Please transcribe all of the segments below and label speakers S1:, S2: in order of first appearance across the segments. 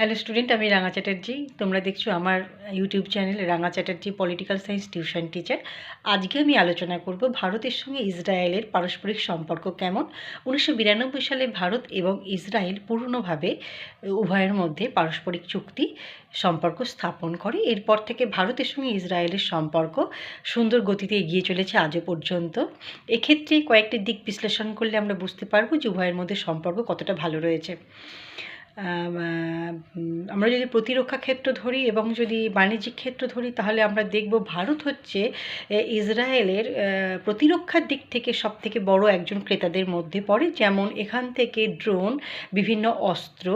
S1: Hello student, আমি রাঙা চ্যাটার্জি। তোমরা দেখছো আমার ইউটিউব চ্যানেল রাঙা Chatterjee political science tuition teacher. আজকে আমি আলোচনা করব ভারতের সঙ্গে ইসরায়েলের পারস্পরিক সম্পর্ক কেমন। 1992 সালে ভারত এবং ইসরায়েল পূর্ণভাবে উভয়ের মধ্যে পারস্পরিক চুক্তি সম্পর্ক স্থাপন করে। এরপর থেকে ভারতের সঙ্গে ইসরায়েলের সম্পর্ক সুন্দর গতিতে এগিয়ে চলেছে আজও পর্যন্ত। এক্ষেত্রে কয়েকটি দিক বিশ্লেষণ করলে আমরা বুঝতে পারবো যে উভয়ের মধ্যে সম্পর্ক কতটা ভালো রয়েছে। আমরা যদি প্রতিরক্ষা ক্ষেত্র ধরি এবং যদি বাণিজ্যিক ক্ষেত্র ধরি, তাহলে আমরা দেখব ভারত হচ্ছে ইসরায়েলের প্রতিরক্ষার দিক থেকে সবথেকে বড় একজন ক্রেতাদের মধ্যে পড়ে। যেমন এখান থেকে ড্রোন, বিভিন্ন অস্ত্র,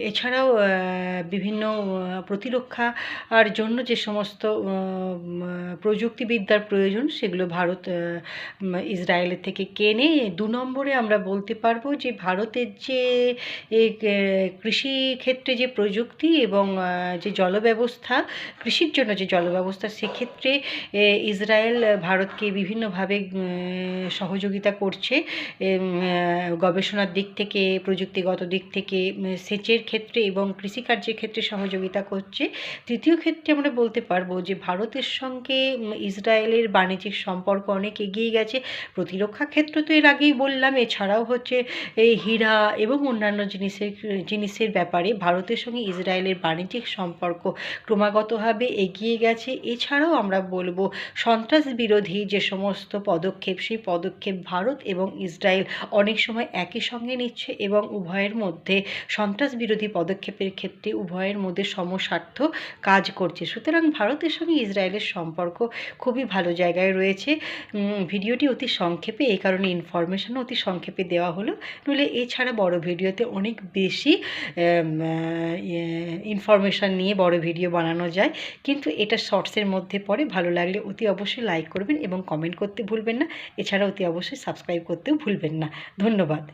S1: এছাড়াও বিভিন্ন প্রতিরক্ষার জন্য যে সমস্ত প্রযুক্তিবিদ্যার প্রয়োজন সেগুলো ভারত ইসরায়েলের থেকে কেনে। 2 নম্বরে আমরা বলতে পারবো যে ভারতের যে কৃষি ক্ষেত্রে যে প্রযুক্তি এবং যে জলব্যবস্থা, কৃষির জন্য যে জলব্যবস্থা, সেক্ষেত্রে ইসরায়েল ভারতকে বিভিন্নভাবে সহযোগিতা করছে। গবেষণার দিক থেকে, প্রযুক্তিগত দিক থেকে, সেচের ক্ষেত্রে এবং কৃষিকার্যের ক্ষেত্রে সহযোগিতা করছে। তৃতীয় ক্ষেত্রে আমরা বলতে পারবো যে ভারতের সঙ্গে ইসরায়েলের বাণিজ্যিক সম্পর্ক অনেক এগিয়ে গেছে। প্রতিরক্ষা ক্ষেত্র তো এর আগেই বললাম, এছাড়াও হচ্ছে এই হীরা এবং অন্যান্য জিনিসের ব্যাপারে ভারতের সঙ্গে ইসরায়েলের বাণিজ্যিক সম্পর্ক ক্রমাগতভাবে এগিয়ে গেছে। এছাড়াও আমরা বলবো সন্ত্রাস বিরোধী যে সমস্ত পদক্ষেপ, সেই পদক্ষেপ ভারত এবং ইসরায়েল অনেক সময় একই সঙ্গে নিচ্ছে এবং উভয়ের মধ্যে সন্ত্রাস বিরোধী পদক্ষেপের ক্ষেত্রে উভয়ের মধ্যে সমস্বার্থ কাজ করছে। সুতরাং ভারতের সঙ্গে ইসরায়েলের সম্পর্ক খুবই ভালো জায়গায় রয়েছে। ভিডিওটি অতি সংক্ষেপে, এই কারণে ইনফরমেশনও অতি সংক্ষেপে দেওয়া হলো, নইলে এছাড়া বড় ভিডিওতে অনেক বেশি ইনফরমেশান নিয়ে বড় ভিডিও বানানো যায়, কিন্তু এটা শর্টসের মধ্যে পড়ে। ভালো লাগলে অতি অবশ্যই লাইক করবেন এবং কমেন্ট করতে ভুলবেন না। এছাড়া অতি অবশ্যই সাবস্ক্রাইব করতেও ভুলবেন না। ধন্যবাদ।